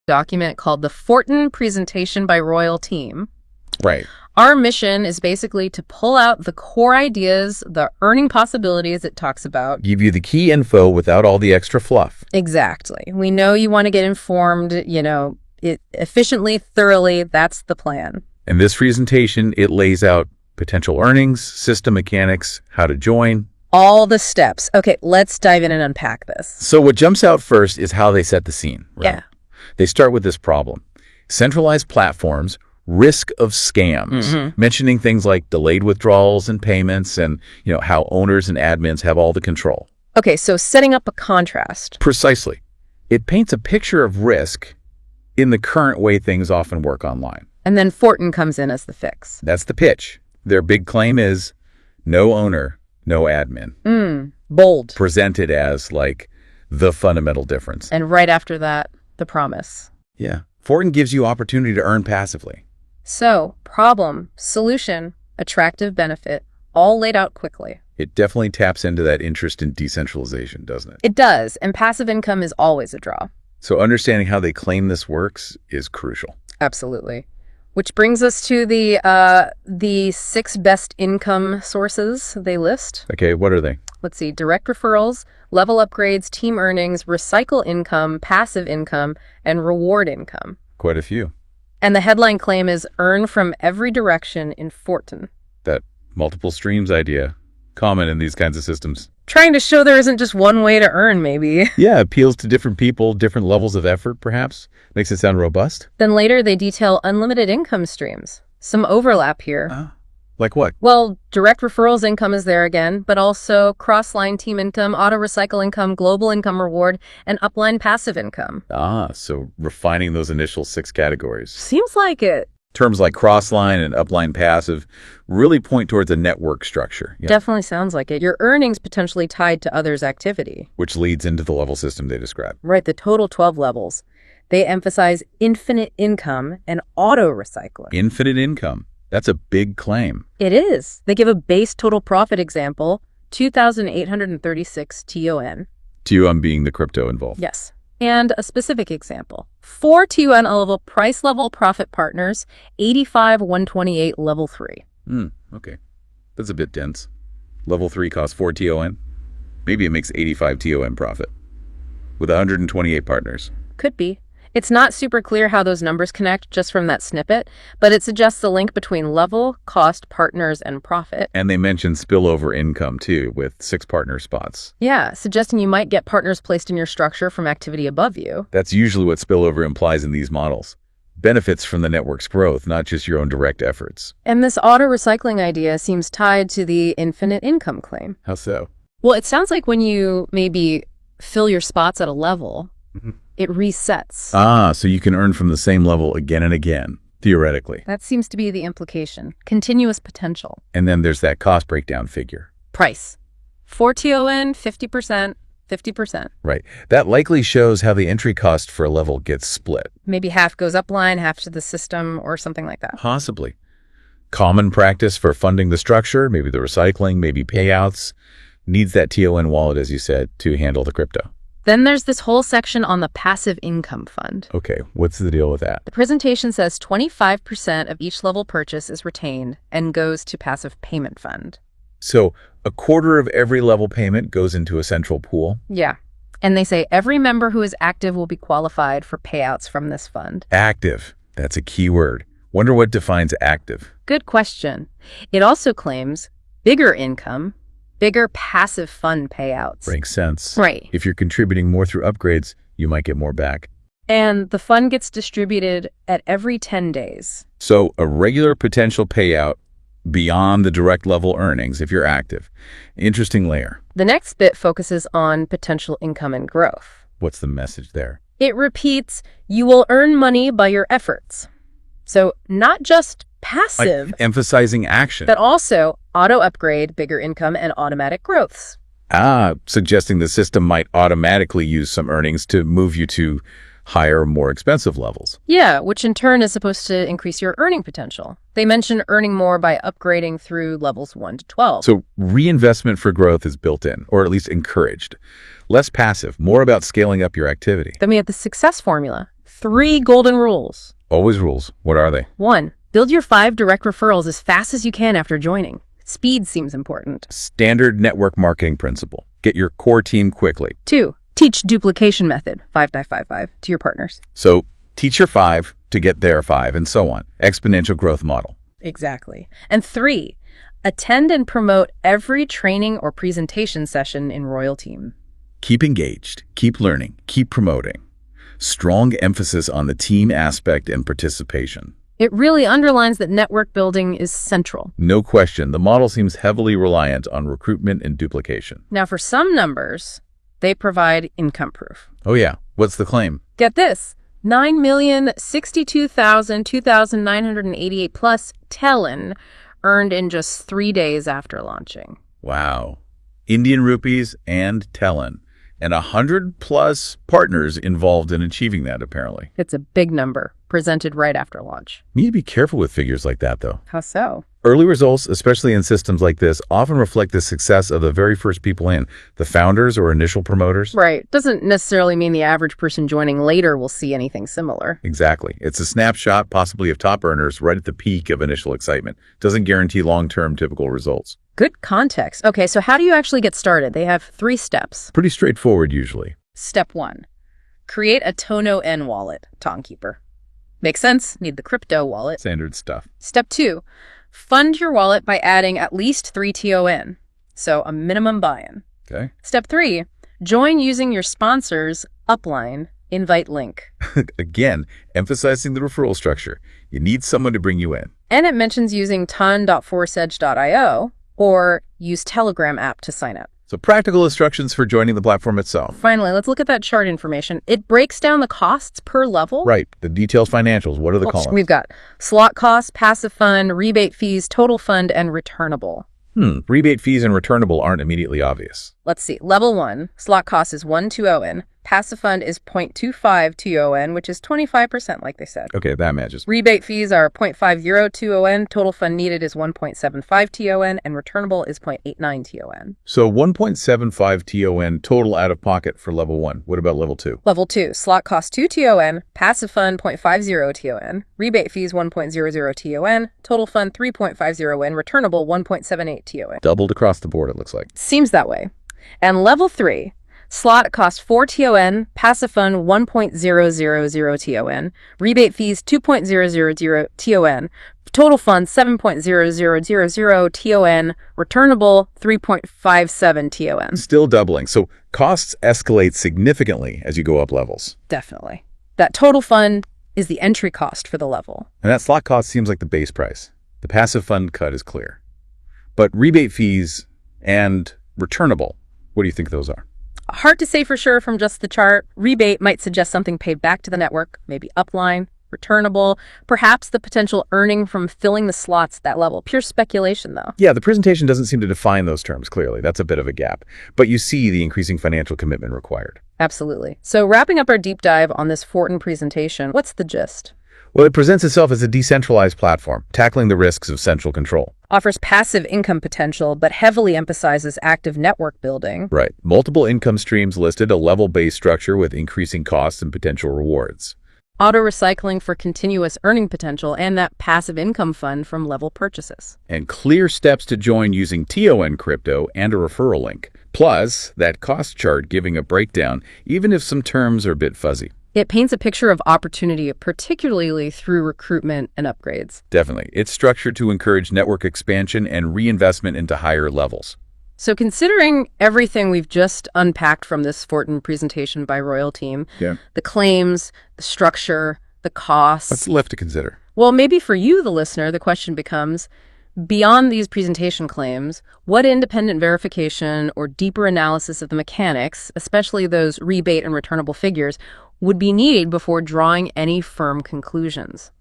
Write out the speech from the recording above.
document called the FORTON Presentation by Royal Team. Right. Our mission is basically to pull out the core ideas, the earning possibilities it talks about. Give you the key info without all the extra fluff. Exactly. We know you want to get informed, efficiently, thoroughly. That's the plan. In this presentation, it lays out potential earnings, system mechanics, how to join. All the steps. Okay, let's dive in and unpack this. So what jumps out first is how they set the scene. Right? Yeah. They start with this problem. Centralized platforms, risk of scams, mentioning things like delayed withdrawals and payments and, how owners and admins have all the control. Okay, so setting up a contrast. Precisely. It paints a picture of risk in the current way things often work online. And then FORTON comes in as the fix. That's the pitch. Their big claim is no owner, no admin. Bold. Presented as like the fundamental difference. And right after that, the promise. Yeah. FORTON gives you opportunity to earn passively. So, problem, solution, attractive benefit, all laid out quickly. It definitely taps into that interest in decentralization, doesn't it? It does, and passive income is always a draw. So understanding how they claim this works is crucial. Absolutely. Which brings us to the 6 best income sources they list. Okay, what are they? Let's see, direct referrals, level upgrades, team earnings, recycle income, passive income, and reward income. Quite a few. And the headline claim is earn from every direction in FORTON. That multiple streams idea, common in these kinds of systems. Trying to show there isn't just one way to earn, maybe. Yeah, appeals to different people, different levels of effort, perhaps. Makes it sound robust. Then later they detail unlimited income streams. Some overlap here. Like what? Well, direct referrals income is there again, but also cross-line team income, auto-recycle income, global income reward, and upline passive income. So refining those initial 6 categories. Seems like it. Terms like cross-line and upline passive really point towards a network structure. Yeah. Definitely sounds like it. Your earnings potentially tied to others' activity. Which leads into the level system they describe. Right, the total 12 levels. They emphasize infinite income and auto-recycling. Infinite income. That's a big claim. It is. They give a base total profit example, 2,836 TON. TON being the crypto involved. Yes. And a specific example. 4 TON level price level profit partners, 85,128 level 3. Okay. That's a bit dense. Level 3 costs 4 TON. Maybe it makes 85 TON profit with 128 partners. Could be. It's not super clear how those numbers connect just from that snippet, but it suggests the link between level, cost, partners, and profit. And they mention spillover income, too, with 6 partner spots. Yeah, suggesting you might get partners placed in your structure from activity above you. That's usually what spillover implies in these models. Benefits from the network's growth, not just your own direct efforts. And this auto-recycling idea seems tied to the infinite income claim. How so? Well, it sounds like when you maybe fill your spots at a level, it resets. So you can earn from the same level again and again, theoretically. That seems to be the implication. Continuous potential. And then there's that cost breakdown figure. Price. 4 TON, 50%, 50%. Right. That likely shows how the entry cost for a level gets split. Maybe half goes upline, half to the system, or something like that. Possibly. Common practice for funding the structure, maybe the recycling, maybe payouts, needs that TON wallet, as you said, to handle the crypto. Then there's this whole section on the passive income fund. Okay, what's the deal with that? The presentation says 25% of each level purchase is retained and goes to passive payment fund. So a quarter of every level payment goes into a central pool? Yeah. And they say every member who is active will be qualified for payouts from this fund. Active. That's a key word. Wonder what defines active. Good question. It also claims bigger income, bigger passive fund payouts. Makes sense. Right. If you're contributing more through upgrades, you might get more back. And the fund gets distributed at every 10 days. So a regular potential payout beyond the direct level earnings if you're active. Interesting layer. The next bit focuses on potential income and growth. What's the message there? It repeats, you will earn money by your efforts. So not just passive, emphasizing action, but also auto upgrade, bigger income, and automatic growths. Suggesting the system might automatically use some earnings to move you to higher, more expensive levels. Yeah, which in turn is supposed to increase your earning potential. They mention earning more by upgrading through levels 1 to 12. So reinvestment for growth is built in, or at least encouraged. Less passive, more about scaling up your activity. Then we have the success formula. 3 golden rules. Always rules. What are they? 1. Build your 5 direct referrals as fast as you can after joining. Speed seems important. Standard network marketing principle. Get your core team quickly. 2. Teach duplication method, 5x5, to your partners. So teach your 5 to get their 5 and so on. Exponential growth model. Exactly. And 3. Attend and promote every training or presentation session in Royal Team. Keep engaged. Keep learning. Keep promoting. Strong emphasis on the team aspect and participation. It really underlines that network building is central. No question, the model seems heavily reliant on recruitment and duplication. Now, for some numbers, they provide income proof. Oh yeah, what's the claim? Get this, 9,062,2,988 plus Telin earned in just 3 days after launching. Wow. Indian rupees and Telin. And 100+ partners involved in achieving that, apparently. It's a big number, presented right after launch. You need to be careful with figures like that, though. How so? Early results, especially in systems like this, often reflect the success of the very first people in, the founders or initial promoters. Right. Doesn't necessarily mean the average person joining later will see anything similar. Exactly. It's a snapshot, possibly of top earners, right at the peak of initial excitement. Doesn't guarantee long-term typical results. Good context. Okay, so how do you actually get started? They have 3 steps. Pretty straightforward, usually. Step 1. Create a Tono N wallet, Tonkeeper. Makes sense. Need the crypto wallet. Standard stuff. Step 2. Fund your wallet by adding at least 3 TON, so a minimum buy-in. Okay. Step 3. Join using your sponsor's upline invite link. Again, emphasizing the referral structure. You need someone to bring you in. And it mentions using ton.forsage.io or use Telegram app to sign up. So practical instructions for joining the platform itself. Finally, let's look at that chart information. It breaks down the costs per level. Right. The detailed financials. What are the columns? We've got slot costs, passive fund, rebate fees, total fund, and returnable. Rebate fees and returnable aren't immediately obvious. Let's see. Level 1, slot cost is 1 TON. Passive fund is 0.25 TON, which is 25%, like they said. Okay, that matches. Rebate fees are 0.50 TON. Total fund needed is 1.75 TON, and returnable is 0.89 TON. So 1.75 TON total out of pocket for level 1. What about level 2? Level 2, slot cost 2 TON. Passive fund 0.50 TON. Rebate fees 1.00 TON. Total fund 3.50 and returnable 1.78 TON. Doubled across the board, it looks like. Seems that way. And level 3, slot cost 4 TON, passive fund 1.000 TON, rebate fees 2.000 TON, total fund 7.0000 TON, returnable 3.57 TON. Still doubling. So costs escalate significantly as you go up levels. Definitely. That total fund is the entry cost for the level. And that slot cost seems like the base price. The passive fund cut is clear. But rebate fees and returnable, what do you think those are? Hard to say for sure from just the chart. Rebate might suggest something paid back to the network, maybe upline, returnable, perhaps the potential earning from filling the slots at that level. Pure speculation, though. Yeah, the presentation doesn't seem to define those terms clearly. That's a bit of a gap. But you see the increasing financial commitment required. Absolutely. So wrapping up our deep dive on this FORTON presentation, what's the gist? Well, it presents itself as a decentralized platform, tackling the risks of central control. Offers passive income potential, but heavily emphasizes active network building. Right. Multiple income streams listed, a level-based structure with increasing costs and potential rewards. Auto-recycling for continuous earning potential, and that passive income fund from level purchases. And clear steps to join using TON crypto and a referral link. Plus, that cost chart giving a breakdown, even if some terms are a bit fuzzy. It paints a picture of opportunity, particularly through recruitment and upgrades. Definitely. It's structured to encourage network expansion and reinvestment into higher levels. So considering everything we've just unpacked from this FORTON presentation by Royal Team, the claims, the structure, the costs. What's left to consider? Well, maybe for you, the listener, the question becomes, beyond these presentation claims, what independent verification or deeper analysis of the mechanics, especially those rebate and returnable figures, would be needed before drawing any firm conclusions?